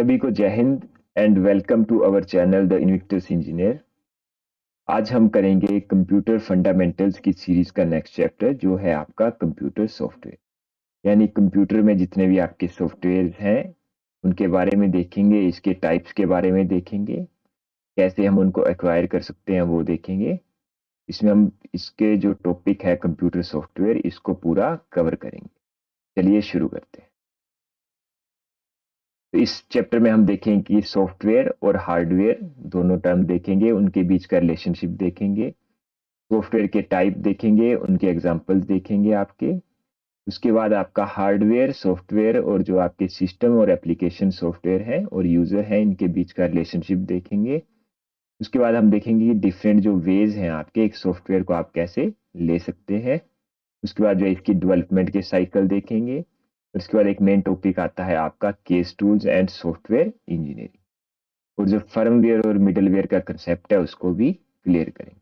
सभी को जय हिंद and welcome to our channel the invictus engineer. आज हम करेंगे कंप्यूटर फंडामेंटल्स की सीरीज का नेक्स्ट चैप्टर जो है आपका कंप्यूटर सॉफ्टवेयर। यानी कंप्यूटर में जितने भी आपके सॉफ्टवेयर हैं उनके बारे में देखेंगे, इसके टाइप्स के बारे में देखेंगे, कैसे हम उनको एक्वायर कर सकते हैं वो देखेंगे। इसमें हम इसके जो टॉपिक है कंप्यूटर सॉफ्टवेयर इसको पूरा कवर करेंगे। चलिए शुरू करते हैं। तो इस चैप्टर में हम देखेंगे कि सॉफ्टवेयर और हार्डवेयर दोनों टर्म देखेंगे, उनके बीच का रिलेशनशिप देखेंगे, सॉफ्टवेयर के टाइप देखेंगे, उनके एग्जांपल्स देखेंगे आपके। उसके बाद आपका हार्डवेयर, सॉफ्टवेयर और जो आपके सिस्टम और एप्लीकेशन सॉफ्टवेयर है और यूजर है इनके बीच का रिलेशनशिप देखेंगे। उसके बाद हम देखेंगे कि डिफरेंट जो वेज हैं आपके एक सॉफ्टवेयर को आप कैसे ले सकते हैं। उसके बाद जो है इसकी डेवलपमेंट के साइकिल देखेंगे। उसके बाद एक मेन टॉपिक आता है आपका case tools and software engineering, और जो फर्मवेयर और मिडलवेयर का कंसेप्ट है उसको भी क्लियर करेंगे।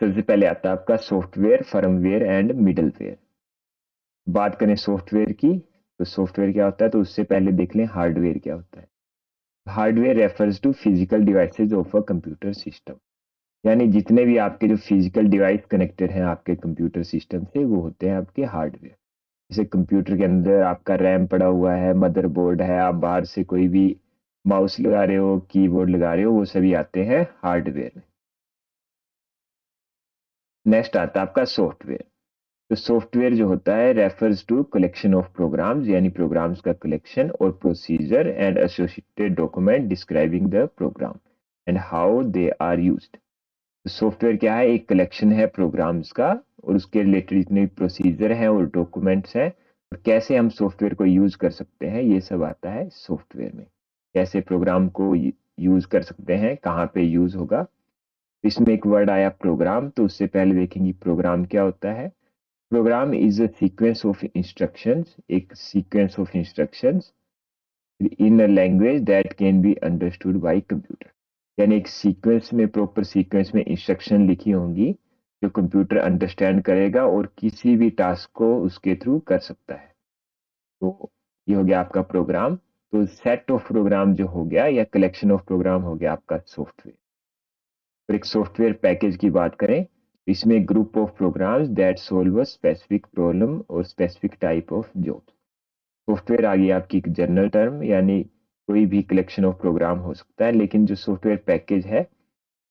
सबसे पहले आता है आपका सॉफ्टवेयर, फर्मवेयर एंड मिडलवेयर। बात करें सॉफ्टवेयर की तो सॉफ्टवेयर क्या होता है, तो उससे पहले देख लें हार्डवेयर क्या होता है। Hardware refers to physical devices of a computer system. यानी जितने भी आपके जो फिजिकल डिवाइस कनेक्टेड हैं आपके कंप्यूटर सिस्टम से वो होते हैं आपके हार्डवेयर। जैसे कंप्यूटर के अंदर आपका रैम पड़ा हुआ है, मदरबोर्ड है, आप बाहर से कोई भी माउस लगा रहे हो, कीबोर्ड लगा रहे हो, वो सभी आते हैं हार्डवेयर में। नेक्स्ट आता है आपका सॉफ्टवेयर। तो सॉफ्टवेयर जो होता है refers to collection of programs, यानी प्रोग्राम्स का कलेक्शन और procedure and associated document describing the program and how they are used. तो सॉफ्टवेयर क्या है, एक कलेक्शन है प्रोग्राम्स का और उसके रिलेटेड जितने प्रोसीजर हैं और डॉक्यूमेंट्स हैं और कैसे हम सॉफ्टवेयर को यूज कर सकते हैं, ये सब आता है सॉफ्टवेयर में। कैसे प्रोग्राम को यूज कर सकते हैं, कहाँ पे यूज होगा। इसमें एक वर्ड आया प्रोग्राम, तो उससे पहले देखेंगे प्रोग्राम क्या होता है। Program is a sequence of instructions, एक sequence of instructions in a language that can be understood by computer. यानी एक सीक्वेंस में, प्रॉपर सीक्वेंस में इंस्ट्रक्शन लिखी होंगी जो कंप्यूटर अंडरस्टैंड करेगा और किसी भी टास्क को उसके थ्रू कर सकता है। तो ये हो गया आपका प्रोग्राम। तो सेट ऑफ प्रोग्राम जो हो गया या कलेक्शन ऑफ प्रोग्राम हो गया आपका सॉफ्टवेयर। और एक सॉफ्टवेयर पैकेज की बात करें तो इसमें group of programs that solve a specific problem और specific type of job. Software आ गई आपकी एक जनरल टर्म, यानी कोई भी कलेक्शन ऑफ प्रोग्राम हो सकता है, लेकिन जो सॉफ्टवेयर पैकेज है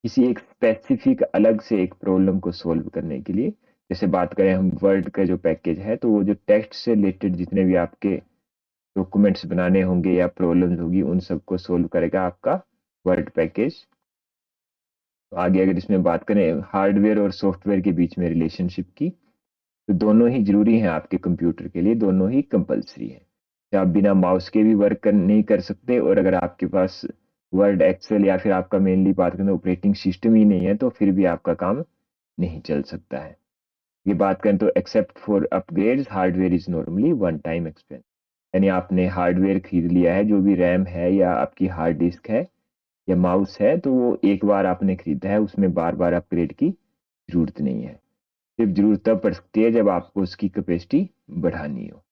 किसी एक स्पेसिफिक अलग से एक प्रॉब्लम को सोल्व करने के लिए। जैसे बात करें हम वर्ड का जो पैकेज है तो वो जो टेक्स्ट से रिलेटेड जितने भी आपके डॉक्यूमेंट्स बनाने होंगे या प्रॉब्लम्स होगी उन सबको सोल्व करेगा आपका वर्ड पैकेज। तो आगे अगर इसमें बात करें हार्डवेयर और सॉफ्टवेयर के बीच में रिलेशनशिप की, तो दोनों ही जरूरी हैं आपके कंप्यूटर के लिए, दोनों ही कंपलसरी है। आप बिना माउस के भी वर्क नहीं कर सकते, और अगर आपके पास वर्ड, एक्सेल या फिर आपका मेनली बात करें ऑपरेटिंग सिस्टम ही नहीं है तो फिर भी आपका काम नहीं चल सकता है। ये बात करें तो except for upgrades hardware is normally one time expense. यानी आपने हार्डवेयर खरीद लिया है, जो भी रैम है या आपकी हार्ड डिस्क है या माउस है, तो वो एक बार आपने खरीदा है, उसमें बार बार अपग्रेड की जरूरत नहीं है। सिर्फ जरूरत तब पड़ सकती है जब आपको उसकी कैपेसिटी बढ़ानी हो।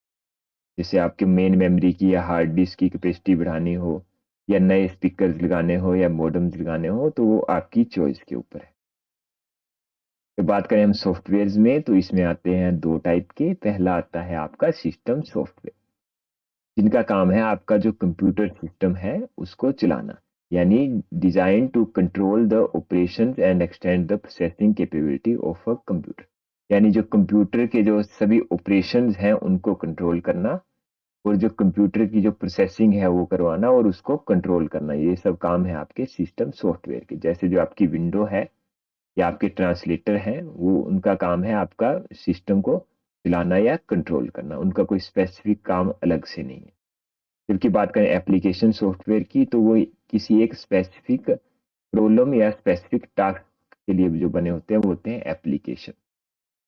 जैसे आपके मेन मेमोरी की या हार्ड डिस्क की कैपेसिटी बढ़ानी हो या नए स्पीकर्स लगाने हो या मॉडेम्स लगाने हो, तो वो आपकी चॉइस के ऊपर है। तो बात करें हम सॉफ्टवेयर में तो इसमें आते हैं दो टाइप के। पहला आता है आपका सिस्टम सॉफ्टवेयर, जिनका काम है आपका जो कंप्यूटर सिस्टम है उसको चलाना, यानी design to control the operation and extend the processing capability of a computer. यानी जो कंप्यूटर के जो सभी ऑपरेशंस हैं उनको कंट्रोल करना और जो कंप्यूटर की जो प्रोसेसिंग है वो करवाना और उसको कंट्रोल करना, ये सब काम है आपके सिस्टम सॉफ्टवेयर के। जैसे जो आपकी विंडो है या आपके ट्रांसलेटर हैं, वो उनका काम है आपका सिस्टम को चलाना या कंट्रोल करना, उनका कोई स्पेसिफिक काम अलग से नहीं है। जबकि बात करें एप्लीकेशन सॉफ्टवेयर की तो वो किसी एक स्पेसिफिक प्रॉब्लम या स्पेसिफिक टास्क के लिए जो बने होते हैं वो होते हैं एप्लीकेशन।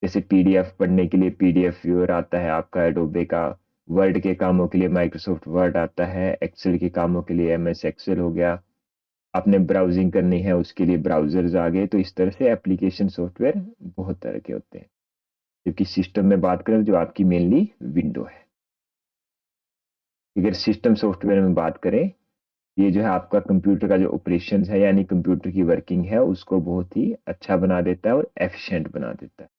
जैसे पीडीएफ पढ़ने के लिए पीडीएफ व्यूअर आता है आपका एडोबे का, वर्ड के कामों के लिए माइक्रोसॉफ्ट वर्ड आता है, एक्सेल के कामों के लिए एमएस एक्सेल हो गया, आपने ब्राउजिंग करनी है उसके लिए ब्राउजर्स आ गए। तो इस तरह से एप्लीकेशन सॉफ्टवेयर बहुत तरह के होते हैं। जबकि सिस्टम में बात करें जो आपकी मेनली विंडो है। अगर सिस्टम सॉफ्टवेयर में बात करें, ये जो है आपका कंप्यूटर का जो ऑपरेशन है यानी कंप्यूटर की वर्किंग है उसको बहुत ही अच्छा बना देता है और एफिशिएंट बना देता है।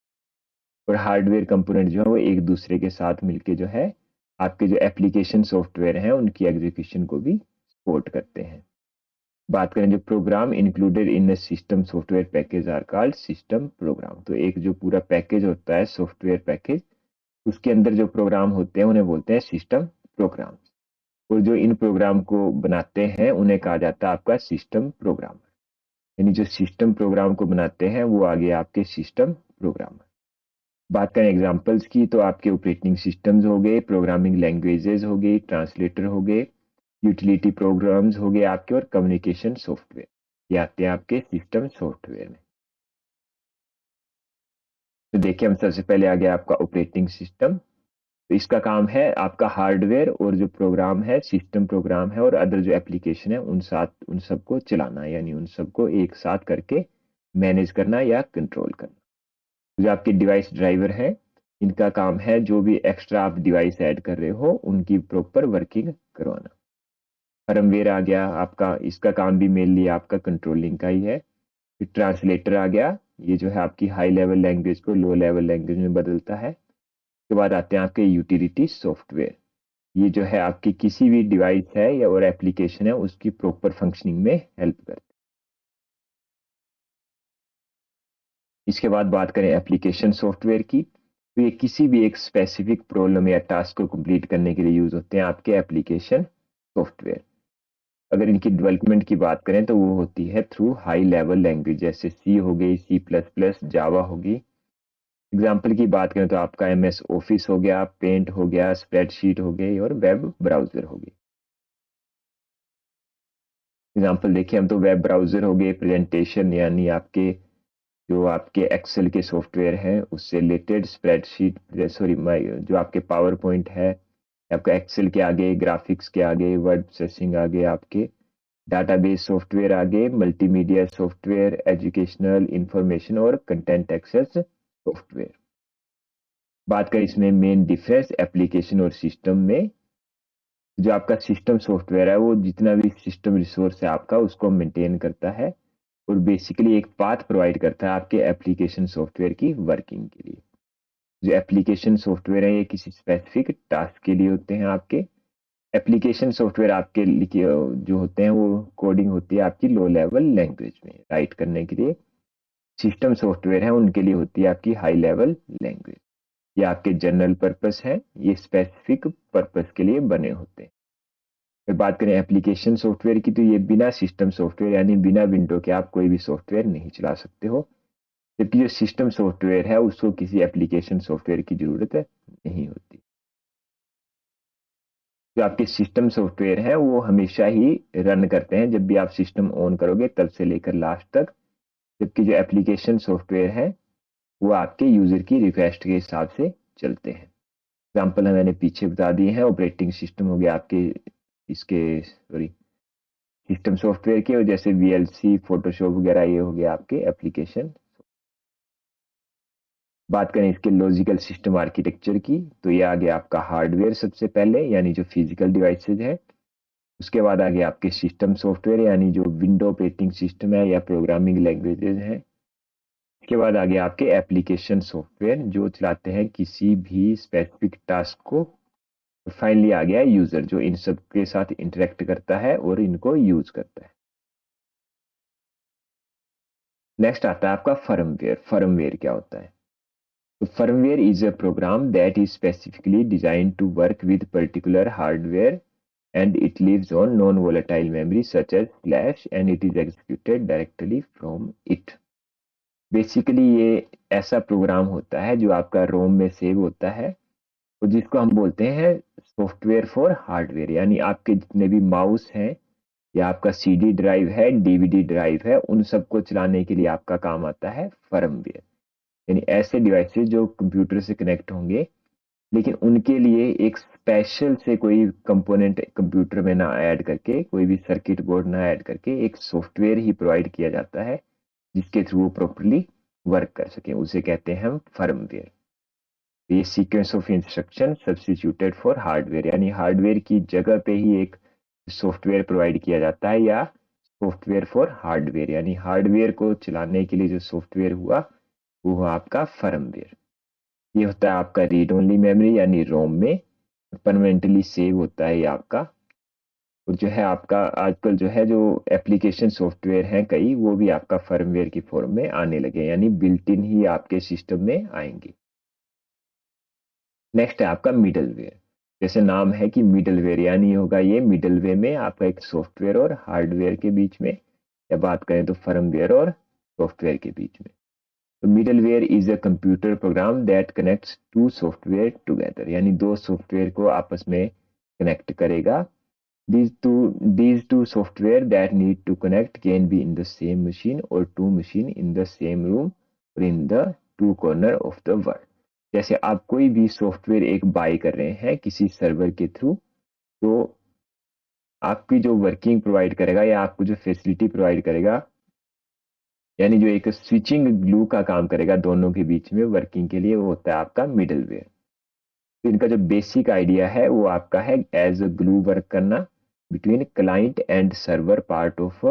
और हार्डवेयर कंपोनेंट जो है वो एक दूसरे के साथ मिलके जो है आपके जो एप्लीकेशन सॉफ्टवेयर हैं उनकी एग्जीक्यूशन को भी सपोर्ट करते हैं। बात करें जो program included in system software package are called system program. तो एक जो पूरा पैकेज होता है सॉफ्टवेयर पैकेज, उसके अंदर जो प्रोग्राम होते हैं उन्हें बोलते हैं सिस्टम प्रोग्राम। और जो इन प्रोग्राम को बनाते हैं उन्हें कहा जाता है आपका सिस्टम प्रोग्रामर। यानी जो सिस्टम प्रोग्राम को बनाते हैं वो आगे आपके सिस्टम प्रोग्रामर। बात करें एग्जांपल्स की तो आपके ऑपरेटिंग सिस्टम्स हो गए, प्रोग्रामिंग लैंग्वेजेस हो गई, ट्रांसलेटर हो गए, यूटिलिटी प्रोग्राम्स हो गए आपके, और कम्युनिकेशन सॉफ्टवेयर, ये आते हैं आपके सिस्टम सॉफ्टवेयर में। तो देखिए हम सबसे पहले आ गया आपका ऑपरेटिंग सिस्टम। तो इसका काम है आपका हार्डवेयर और जो प्रोग्राम है सिस्टम प्रोग्राम है और अदर जो एप्लीकेशन है उन सबको चलाना, यानी उन सबको एक साथ करके मैनेज करना या कंट्रोल करना। जो आपके डिवाइस ड्राइवर है, इनका काम है जो भी एक्स्ट्रा आप डिवाइस ऐड कर रहे हो उनकी प्रॉपर वर्किंग करवाना। फर्मवेयर आ गया आपका, इसका काम भी मेनली आपका कंट्रोलिंग का ही है। फिर ट्रांसलेटर आ गया, ये जो है आपकी हाई लेवल लैंग्वेज को लो लेवल लैंग्वेज में बदलता है। उसके बाद आते हैं आपके यूटिलिटी सॉफ्टवेयर, ये जो है आपकी किसी भी डिवाइस है या और एप्लीकेशन है उसकी प्रॉपर फंक्शनिंग में हेल्प करते हैं। इसके बाद बात करें एप्लीकेशन सॉफ्टवेयर की, तो ये किसी भी एक स्पेसिफिक प्रॉब्लम या टास्क को कंप्लीट करने के लिए यूज होते हैं आपके एप्लीकेशन सॉफ्टवेयर। अगर इनकी डेवलपमेंट की बात करें तो वो होती है थ्रू हाई लेवल लैंग्वेज, जैसे सी हो गई, सी प्लस प्लस, जावा होगी। एग्जाम्पल की बात करें तो आपका MS ऑफिस हो गया, पेंट हो गया, स्प्रेडशीट हो गई और वेब ब्राउजर हो गई। एग्जाम्पल देखिए हम तो वेब ब्राउजर हो गए, प्रेजेंटेशन यानी आपके जो आपके एक्सेल के सॉफ्टवेयर हैं उससे रिलेटेड, स्प्रेडशीट सॉरी जो आपके पावर पॉइंट है आपका एक्सेल के आगे, ग्राफिक्स के आगे, वर्ड प्रोसेसिंग आगे, आपके डाटाबेस सॉफ्टवेयर आगे, मल्टीमीडिया सॉफ्टवेयर, एजुकेशनल इंफॉर्मेशन और कंटेंट एक्सेस सॉफ्टवेयर। बात करें इसमें मेन डिफरेंस एप्लीकेशन और सिस्टम में, जो आपका सिस्टम सॉफ्टवेयर है वो जितना भी सिस्टम रिसोर्स है आपका उसको मेंटेन करता है और बेसिकली एक पाथ प्रोवाइड करता है आपके एप्लीकेशन सॉफ्टवेयर की वर्किंग के लिए। जो एप्लीकेशन सॉफ्टवेयर है ये किसी स्पेसिफिक टास्क के लिए होते हैं आपके। एप्लीकेशन सॉफ्टवेयर आपके जो होते हैं वो कोडिंग होती है आपकी लो लेवल लैंग्वेज में राइट करने के लिए। सिस्टम सॉफ्टवेयर है उनके लिए होती है आपकी हाई लेवल लैंग्वेज। ये आपके जनरल पर्पस है, ये स्पेसिफिक पर्पस के लिए बने होते हैं। फिर बात करें एप्लीकेशन सॉफ्टवेयर की, तो ये बिना सिस्टम सॉफ्टवेयर यानी बिना विंडो के आप कोई भी सॉफ्टवेयर नहीं चला सकते हो। जबकि जो सिस्टम सॉफ्टवेयर है उसको किसी एप्लीकेशन सॉफ्टवेयर की जरूरत नहीं होती। जो आपके सिस्टम सॉफ्टवेयर है वो हमेशा ही रन करते हैं जब भी आप सिस्टम ऑन करोगे तब से लेकर लास्ट तक। जबकि जो एप्लीकेशन सॉफ्टवेयर है वो आपके यूजर की रिक्वेस्ट के हिसाब से चलते हैं। एग्जाम्पल है मैंने पीछे बता दिए हैं, ऑपरेटिंग सिस्टम हो गया आपके इसके सॉरी सिस्टम सॉफ्टवेयर के, और जैसे VLC, फोटोशॉप वगैरह ये हो गया आपके एप्लीकेशन। बात करें इसके लॉजिकल सिस्टम आर्किटेक्चर की, तो ये आ गया आपका हार्डवेयर सबसे पहले यानी जो फिजिकल डिवाइसेज है। उसके बाद आ गया आपके सिस्टम सॉफ्टवेयर यानी जो विंडो ऑपरेटिंग सिस्टम है या प्रोग्रामिंग लैंग्वेजेज हैं। इसके बाद आ गया आपके एप्लीकेशन सॉफ्टवेयर जो चलाते हैं किसी भी स्पेसिफिक टास्क को। फाइनली आ गया यूजर जो इन सब के साथ इंटरेक्ट करता है और इनको यूज करता है। नेक्स्ट आता है आपका फर्मवेयर। फर्मवेयर क्या होता है? तो firmware is a program that is specifically designed to work with particular hardware and it lives on non-volatile memory such as flash and it is executed directly from it। Basically ये ऐसा programme होता है जो आपका रोम में save होता है और जिसको हम बोलते हैं सॉफ्टवेयर फॉर हार्डवेयर, यानी आपके जितने भी माउस हैं या आपका CD ड्राइव है, DVD ड्राइव है, उन सबको चलाने के लिए आपका काम आता है फर्मवेयर। यानी ऐसे डिवाइसेस जो कंप्यूटर से कनेक्ट होंगे लेकिन उनके लिए एक स्पेशल से कोई कंपोनेंट कंप्यूटर में ना ऐड करके, कोई भी सर्किट बोर्ड ना ऐड करके एक सॉफ्टवेयर ही प्रोवाइड किया जाता है जिसके थ्रू वो प्रॉपरली वर्क कर सके, उसे कहते हैं हम फर्मवेयर। ये sequence of instruction substituted for hardware, यानी हार्डवेयर की जगह पे ही एक सॉफ्टवेयर प्रोवाइड किया जाता है, या सॉफ्टवेयर फॉर हार्डवेयर, यानी हार्डवेयर को चलाने के लिए जो सॉफ्टवेयर हुआ वो हुआ आपका फर्मवेयर। ये होता है आपका रीड ओनली मेमोरी यानी रोम में, परमानेंटली सेव होता है ये आपका। और जो है आपका आजकल जो है जो एप्लीकेशन सॉफ्टवेयर हैं कई, वो भी आपका फर्मवेयर की फॉर्म में आने लगे, यानी बिल्ट इन ही आपके सिस्टम में आएंगे। नेक्स्ट है आपका मिडलवेयर। जैसे नाम है कि मिडलवेयर, यानी होगा ये मिडलवेयर में आपका एक सॉफ्टवेयर और हार्डवेयर के बीच में, या बात करें तो फर्मवेयर और सॉफ्टवेयर के बीच में। तो middleware is a computer program that connects two software together, यानी दो सॉफ्टवेयर को आपस में कनेक्ट करेगा। These two software that need to connect can be in the same machine or two machine in the same room or in the two corner of the world। जैसे आप कोई भी सॉफ्टवेयर एक bye कर रहे हैं किसी सर्वर के थ्रू, तो आपकी जो वर्किंग प्रोवाइड करेगा या आपको जो फैसिलिटी प्रोवाइड करेगा, यानी जो एक स्विचिंग ग्लू का काम करेगा दोनों के बीच में वर्किंग के लिए, वो होता है आपका मिडलवेयर। तो इनका जो बेसिक आइडिया है वो आपका है एज अ ग्लू वर्क करना between client and server part of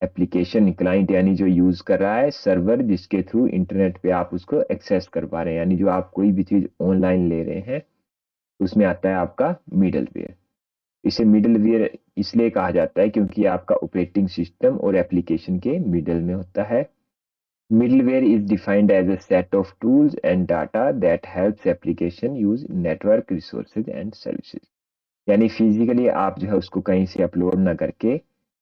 application. Client यानी जो यूज कर रहा है, सर्वर जिसके थ्रू इंटरनेट पे आप उसको एक्सेस कर पा रहे हैं, यानी जो आप कोई भी चीज ऑनलाइन ले रहे हैं, उसमें आता है आपका मिडलवेयर। इसे मिडलवेयर इसलिए कहा जाता है क्योंकि आपका ऑपरेटिंग सिस्टम और एप्लीकेशन के मिडल में होता है। Middleware is defined as a set of tools and data that helps application use network resources and services। यानी फिजिकली आप जो है उसको कहीं से अपलोड ना करके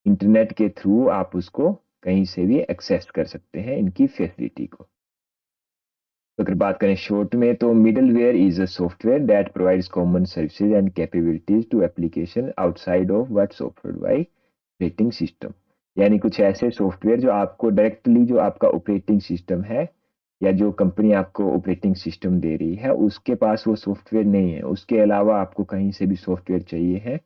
इंटरनेट के थ्रू आप उसको कहीं से भी एक्सेस कर सकते हैं इनकी फैसिलिटी को। तो अगर बात करें शॉर्ट में, तो middleware is a software that provides common services and capabilities to application outside of what's offered by operating system. यानी कुछ ऐसे सॉफ्टवेयर जो आपको डायरेक्टली जो आपका ऑपरेटिंग सिस्टम है या जो कंपनी आपको ऑपरेटिंग सिस्टम दे रही है उसके पास वो सॉफ्टवेयर नहीं है, उसके अलावा आपको कहीं से भी सॉफ्टवेयर चाहिए है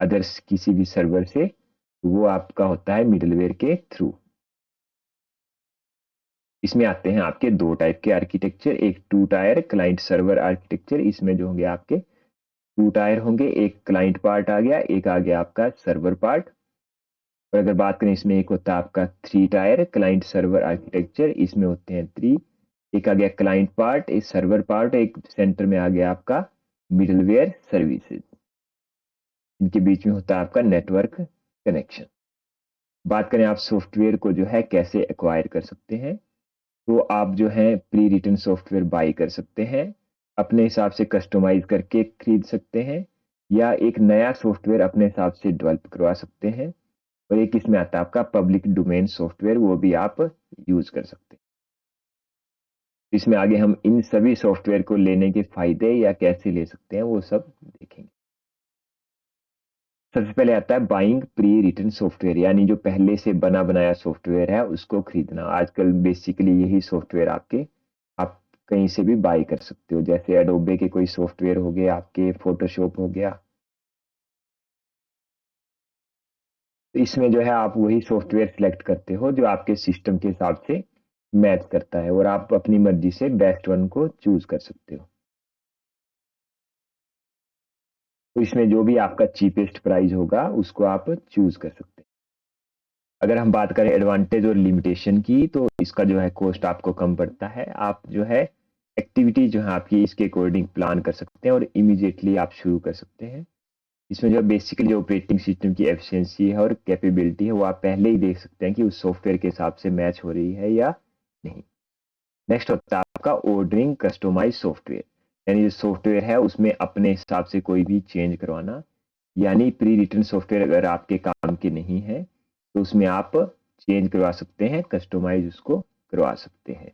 अदर्स किसी भी सर्वर से, तो वो आपका होता है मिडलवेयर के थ्रू। इसमें आते हैं आपके दो टाइप के आर्किटेक्चर, एक two tier client server architecture. इसमें जो होंगे आपके टू टायर होंगे, एक क्लाइंट पार्ट आ गया, एक आ गया आपका सर्वर पार्ट। और अगर बात करें इसमें एक होता है आपका three tier client server architecture, इसमें होते हैं थ्री, एक आ गया क्लाइंट पार्ट, एक सर्वर पार्ट, एक सेंटर में आ गया आपका मिडलवेयर सर्विसेज। इनके बीच में होता है आपका नेटवर्क कनेक्शन। बात करें आप सॉफ्टवेयर को जो है कैसे एक्वायर कर सकते हैं, तो आप जो है प्री रिटन सॉफ्टवेयर बाई कर सकते हैं, अपने हिसाब से कस्टमाइज करके खरीद सकते हैं, या एक नया सॉफ्टवेयर अपने हिसाब से डेवलप करवा सकते हैं। और एक इसमें आता है आपका पब्लिक डोमेन सॉफ्टवेयर, वो भी आप यूज कर सकते हैं। इसमें आगे हम इन सभी सॉफ्टवेयर को लेने के फायदे या कैसे ले सकते हैं वो सब देखेंगे। सबसे पहले आता है बाइंग प्री रिटन सॉफ्टवेयर, यानी जो पहले से बना बनाया सॉफ्टवेयर है उसको खरीदना। आजकल बेसिकली यही सॉफ्टवेयर आपके आप कहीं से भी बाई कर सकते हो, जैसे एडोबे के कोई सॉफ्टवेयर हो गए, आपके फोटोशॉप हो गया। तो इसमें जो है आप वही सॉफ्टवेयर सिलेक्ट करते हो जो आपके सिस्टम के हिसाब से मैच करता है, और आप अपनी मर्जी से बेस्ट वन को चूज कर सकते हो। तो इसमें जो भी आपका चीपेस्ट प्राइस होगा उसको आप चूज कर सकते हैं। अगर हम बात करें एडवांटेज और लिमिटेशन की, तो इसका जो है कॉस्ट आपको कम पड़ता है। आप जो है एक्टिविटी जो है आपकी इसके अकॉर्डिंग प्लान कर सकते हैं और इमीडिएटली आप शुरू कर सकते हैं। इसमें जो बेसिकली जो ऑपरेटिंग सिस्टम की एफिशिएंसी है और कैपेबिलिटी है वो आप पहले ही देख सकते हैं कि उस सॉफ्टवेयर के हिसाब से मैच हो रही है या नहीं। नेक्स्ट होता है आपका ऑर्डरिंग कस्टमाइज सॉफ्टवेयर, यानी जो सॉफ्टवेयर है उसमें अपने हिसाब से कोई भी चेंज करवाना। यानी प्री रिटन सॉफ्टवेयर अगर आपके काम के नहीं है तो उसमें आप चेंज करवा सकते हैं, कस्टमाइज उसको करवा सकते हैं।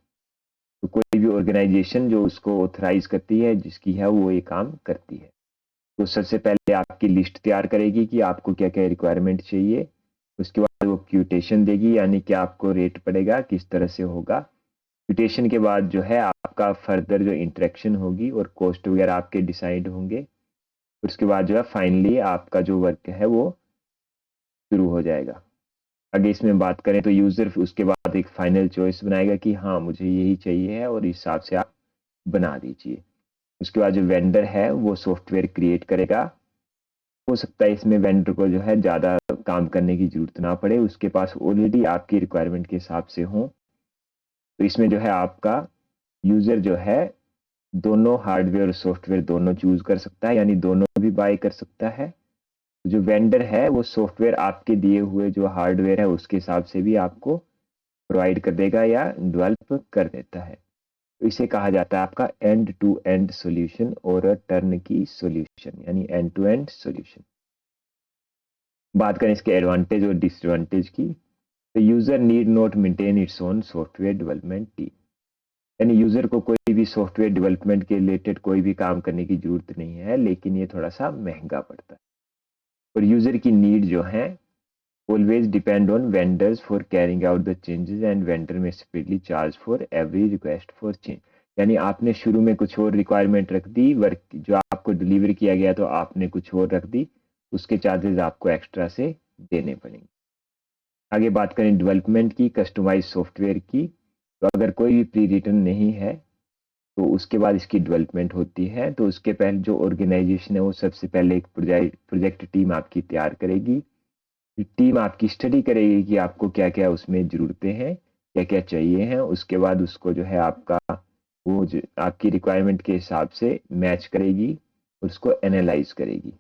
तो कोई भी ऑर्गेनाइजेशन जो उसको ऑथराइज करती है जिसकी है वो ये काम करती है। तो सबसे पहले आपकी लिस्ट तैयार करेगी कि आपको क्या क्या रिक्वायरमेंट चाहिए, उसके बाद वो क्यूटेशन देगी, यानी कि आपको रेट पड़ेगा किस तरह से होगा। क्यूटेशन के बाद जो है आपका फर्दर जो इंटरेक्शन होगी और कॉस्ट वगैरह आपके डिसाइड होंगे। उसके बाद जो है फाइनली आपका जो वर्क है वो शुरू हो जाएगा। आगे इसमें बात करें तो यूजर उसके बाद एक फाइनल चॉइस बनाएगा कि हाँ मुझे यही चाहिए है, और इस हिसाब से आप बना दीजिए। उसके बाद जो वेंडर है वो सॉफ्टवेयर क्रिएट करेगा। हो सकता है इसमें वेंडर को जो है ज़्यादा काम करने की जरूरत ना पड़े, उसके पास ऑलरेडी आपकी रिक्वायरमेंट के हिसाब से हो। तो इसमें जो है आपका यूजर जो है दोनों हार्डवेयर और सॉफ्टवेयर दोनों चूज कर सकता है, यानी दोनों भी बाय कर सकता है। तो जो वेंडर है वो सॉफ्टवेयर आपके दिए हुए जो हार्डवेयर है उसके हिसाब से भी आपको प्रोवाइड कर देगा या डेवलप कर देता है। तो इसे कहा जाता है आपका एंड टू एंड सॉल्यूशन और टर्न की सॉल्यूशन, यानी एंड टू एंड सॉल्यूशन। बात करें इसके एडवांटेज और डिसएडवांटेज की, तो user need not maintain its own software development team, यानी यूजर को कोई भी सॉफ्टवेयर डेवलपमेंट के रिलेटेड कोई भी काम करने की जरूरत नहीं है, लेकिन ये थोड़ा सा महंगा पड़ता है। और यूजर की नीड जो है always depend on vendors for carrying out the changes and vendor may separately charge for every request for change, यानी आपने शुरू में कुछ और रिक्वायरमेंट रख दी, वर्क जो आपको डिलीवर किया गया तो आपने कुछ और रख दी, उसके चार्जेस आपको एक्स्ट्रा से देने पड़ेंगे। आगे बात करें डेवलपमेंट की, कस्टमाइज सॉफ्टवेयर की, तो अगर कोई भी प्री रिटन नहीं है तो उसके बाद इसकी डेवलपमेंट होती है। तो उसके पहले जो ऑर्गेनाइजेशन है वो सबसे पहले एक प्रोजेक्ट टीम आपकी तैयार करेगी। टीम आपकी स्टडी करेगी कि आपको क्या क्या उसमें ज़रूरतें हैं, क्या क्या चाहिए हैं। उसके बाद उसको जो है आपका वो जो आपकी रिक्वायरमेंट के हिसाब से मैच करेगी, उसको एनालाइज करेगी।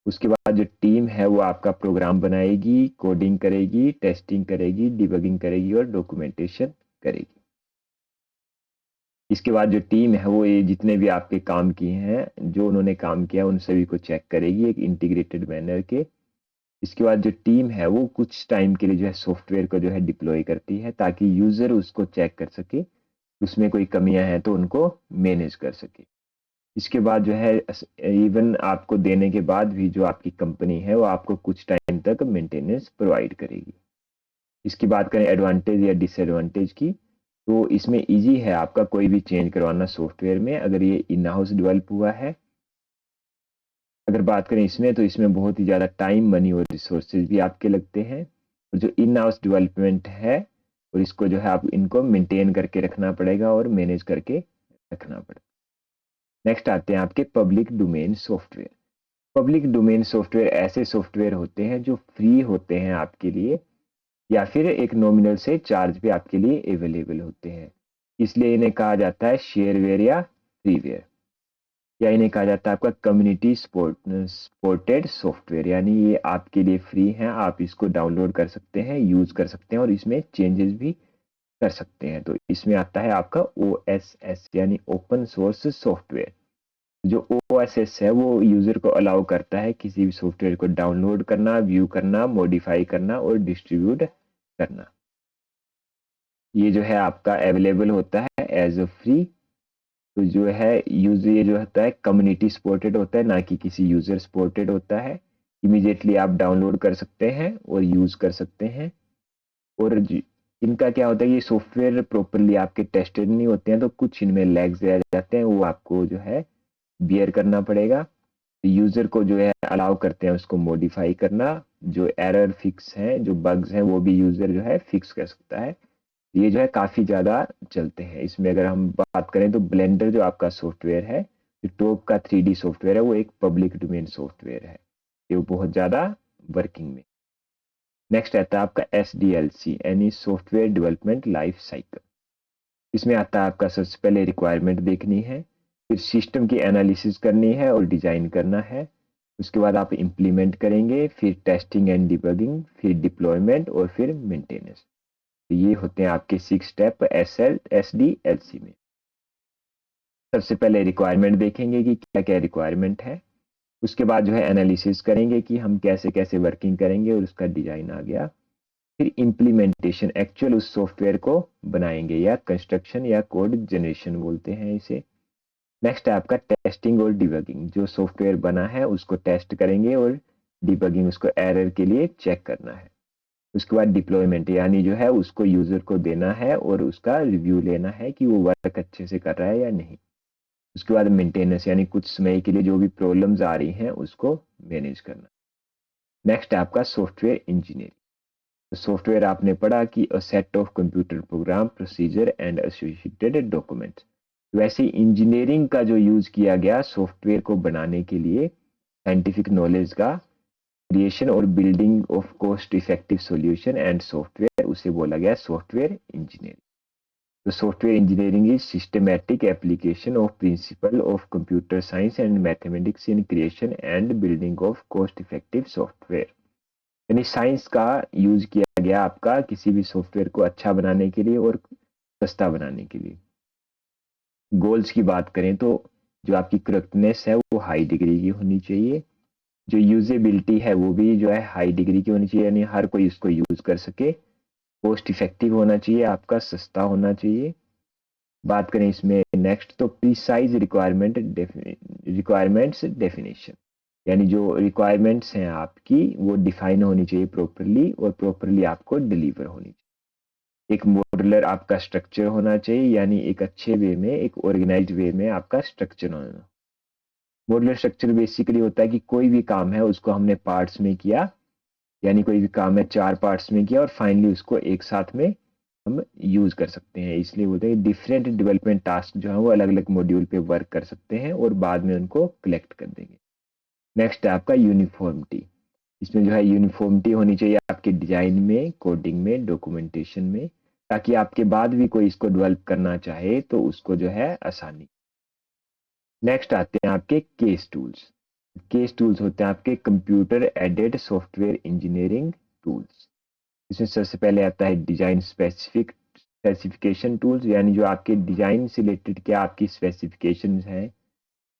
उसके बाद जो टीम है वो आपका प्रोग्राम बनाएगी, कोडिंग करेगी, टेस्टिंग करेगी, डिबगिंग करेगी और डॉक्यूमेंटेशन करेगी। इसके बाद जो टीम है वो ये जितने भी आपके काम किए हैं, जो उन्होंने काम किया उन सभी को चेक करेगी एक इंटीग्रेटेड मैनर के। इसके बाद जो टीम है वो कुछ टाइम के लिए जो है सॉफ्टवेयर को जो है डिप्लॉय करती है ताकि यूजर उसको चेक कर सके, उसमें कोई कमियां हैं तो उनको मैनेज कर सके। इसके बाद जो है इवन आपको देने के बाद भी जो आपकी कंपनी है वो आपको कुछ टाइम तक मेंटेनेंस प्रोवाइड करेगी। इसकी बात करें एडवांटेज या डिसएडवांटेज की, तो इसमें इजी है आपका कोई भी चेंज करवाना सॉफ्टवेयर में अगर ये इन हाउस डेवलप हुआ है। अगर बात करें इसमें तो इसमें बहुत ही ज़्यादा टाइम, मनी और रिसोर्सेज भी आपके लगते हैं। और जो इन हाउस डेवलपमेंट है और इसको जो है आप इनको मेंटेन करके रखना पड़ेगा और मैनेज करके रखना पड़ेगा। नेक्स्ट आते हैं आपके public domain software. Public domain software ऐसे सॉफ्टवेयर होते हैं जो फ्री होते हैं आपके लिए या फिर एक नॉमिनल से चार्ज पे आपके लिए अवेलेबल होते हैं, इसलिए इन्हें कहा जाता है शेयरवेयर या फ्रीवेयर, या इन्हें कहा जाता है आपका कम्युनिटी सपोर्टेड सॉफ्टवेयर, यानी ये आपके लिए फ्री है, आप इसको डाउनलोड कर सकते हैं, यूज कर सकते हैं और इसमें चेंजेस भी कर सकते हैं। तो इसमें आता है आपका OSS यानी ओपन सोर्स सॉफ्टवेयर। जो OSS है वो यूजर को अलाउ करता है किसी भी सॉफ्टवेयर को डाउनलोड करना, व्यू करना, मॉडिफाई करना और डिस्ट्रीब्यूट करना। ये जो है आपका अवेलेबल होता है एज अ फ्री। तो जो है यूजर ये जो होता है कम्युनिटी सपोर्टेड होता है, ना कि किसी यूजर सपोर्टेड होता है। इमीडिएटली आप डाउनलोड कर सकते हैं और यूज कर सकते हैं। और इनका क्या होता है ये सॉफ्टवेयर प्रॉपरली आपके टेस्टेड नहीं होते हैं, तो कुछ इनमें लैग्स रह जाते हैं, वो आपको जो है बियर करना पड़ेगा। यूजर को जो है अलाउ करते हैं उसको मॉडिफाई करना, जो एरर फिक्स हैं, जो बग्स हैं वो भी यूजर जो है फिक्स कर सकता है। ये जो है काफी ज्यादा चलते हैं। इसमें अगर हम बात करें तो ब्लेंडर जो आपका सॉफ्टवेयर है, जो टॉप का 3D सॉफ्टवेयर है, वो एक पब्लिक डोमेन सॉफ्टवेयर है, ये बहुत ज्यादा वर्किंग में। नेक्स्ट आता है आपका SDLC यानी सॉफ्टवेयर डेवलपमेंट लाइफ साइकिल। इसमें आता है आपका सबसे पहले रिक्वायरमेंट देखनी है, फिर सिस्टम की एनालिसिस करनी है और डिजाइन करना है। उसके बाद आप इम्प्लीमेंट करेंगे, फिर टेस्टिंग एंड डिबगिंग, फिर डिप्लॉयमेंट और फिर मेंटेनेंस। तो ये होते हैं आपके 6 स्टेप SDLC में। सबसे पहले रिक्वायरमेंट देखेंगे कि क्या क्या रिक्वायरमेंट है। उसके बाद जो है एनालिसिस करेंगे कि हम कैसे कैसे वर्किंग करेंगे और उसका डिजाइन आ गया। फिर इम्प्लीमेंटेशन, एक्चुअल उस सॉफ्टवेयर को बनाएंगे, या कंस्ट्रक्शन या कोड जनरेशन बोलते हैं इसे। नेक्स्ट है आपका टेस्टिंग और डिबगिंग, जो सॉफ्टवेयर बना है उसको टेस्ट करेंगे और डिबगिंग, उसको एरर के लिए चेक करना है। उसके बाद डिप्लॉयमेंट, यानी जो है उसको यूजर को देना है और उसका रिव्यू लेना है कि वो वर्क अच्छे से कर रहा है या नहीं। उसके बाद मेंटेनेंस, यानी कुछ समय के लिए जो भी प्रॉब्लम्स आ रही हैं उसको मैनेज करना। नेक्स्ट है आपका सॉफ्टवेयर इंजीनियरिंग। सॉफ्टवेयर आपने पढ़ा कि a set of computer program, procedure and associated documents. वैसे इंजीनियरिंग का जो यूज किया गया सॉफ्टवेयर को बनाने के लिए साइंटिफिक नॉलेज का क्रिएशन और building of cost effective solution and software, उसे बोला गया सॉफ्टवेयर इंजीनियरिंग। तो software engineering is systematic application of principle of computer science and mathematics in creation and building of cost effective software. यानी science का use किया गया आपका किसी भी सॉफ्टवेयर को अच्छा बनाने के लिए और सस्ता बनाने के लिए। गोल्स की बात करें तो जो आपकी करेक्टनेस है वो हाई डिग्री की होनी चाहिए, जो यूजेबिलिटी है वो भी जो है हाई डिग्री की होनी चाहिए, यानी हर कोई इसको यूज कर सके। कॉस्ट इफेक्टिव होना चाहिए, आपका सस्ता होना चाहिए। बात करें इसमें नेक्स्ट तो प्रीसाइज रिक्वायरमेंट्स डेफिनेशन, यानी जो रिक्वायरमेंट्स हैं आपकी वो डिफाइन होनी चाहिए प्रॉपरली और प्रॉपरली आपको डिलीवर होनी चाहिए। एक मॉडुलर आपका स्ट्रक्चर होना चाहिए, यानी एक अच्छे वे में एक ऑर्गेनाइज्ड वे में आपका स्ट्रक्चर होना। मॉडुलर स्ट्रक्चर बेसिकली होता है कि कोई भी काम है उसको हमने पार्ट्स में किया, यानी कोई भी काम है 4 पार्ट्स में किया और फाइनली उसको एक साथ में हम यूज कर सकते हैं। इसलिए बोलते हैं डिफरेंट डेवलपमेंट टास्क जो है वो अलग अलग मॉड्यूल पे वर्क कर सकते हैं और बाद में उनको कलेक्ट कर देंगे। नेक्स्ट है आपका यूनिफॉर्मिटी। इसमें जो है यूनिफॉर्मिटी होनी चाहिए आपके डिजाइन में, कोडिंग में, डॉक्यूमेंटेशन में, ताकि आपके बाद भी कोई इसको डेवलप करना चाहे तो उसको जो है आसानी। नेक्स्ट आते हैं आपके केस टूल्स। केस टूल्स होते हैं आपके computer aided software engineering tools. इसमें सबसे पहले आता है डिजाइन स्पेसिफिकेशन टूल्स, यानी जो आपके डिजाइन से रिलेटेड क्या आपकी स्पेसिफिकेशन है,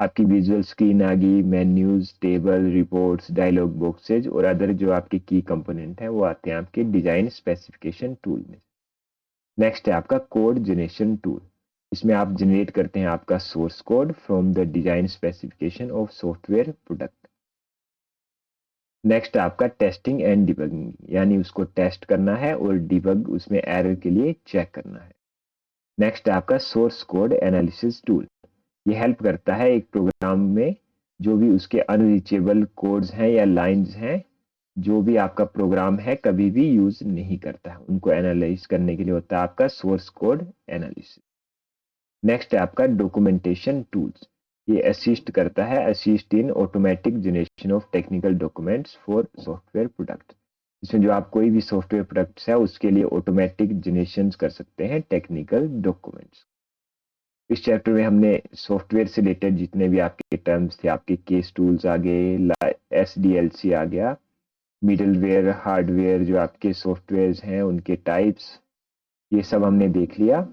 आपकी विजुअल स्क्रीन आ गई, menus, table, reports, dialog boxes और अदर जो आपके की कंपोनेंट है वो आते हैं आपके डिजाइन स्पेसिफिकेशन टूल में। नेक्स्ट है आपका कोड जनरेशन टूल। इसमें आप जनरेट करते हैं आपका source code from the design specification of software product. Next आपका टेस्टिंग एंड डिबगिंग, यानी उसको टेस्ट करना है और डिबग उसमें एरर के लिए चेक करना है। नेक्स्ट आपका सोर्स कोड एनालिसिस टूल। ये हेल्प करता है एक प्रोग्राम में जो भी उसके अनरीचेबल कोड्स हैं या लाइंस हैं, जो भी आपका प्रोग्राम है कभी भी यूज नहीं करता है, उनको एनालाइज करने के लिए होता है आपका सोर्स कोड एनालिसिस। नेक्स्ट है आपका डॉक्यूमेंटेशन टूल्स। ये असिस्ट करता है, assist in automatic generation of technical documents for software product. इसमें जो आप कोई भी सॉफ्टवेयर प्रोडक्ट्स है उसके लिए ऑटोमेटिक जनरेशन कर सकते हैं टेक्निकल डॉक्यूमेंट्स। इस चैप्टर में हमने सॉफ्टवेयर से रिलेटेड जितने भी आपके टर्म्स थे, आपके केस टूल्स आ गए, SDLC आ गया, मिडलवेयर, हार्डवेयर, जो आपके सॉफ्टवेयर हैं उनके टाइप्स, ये सब हमने देख लिया।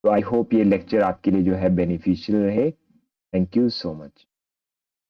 तो आई होप ये लेक्चर आपके लिए जो है बेनिफिशियल रहे। Thank you so much.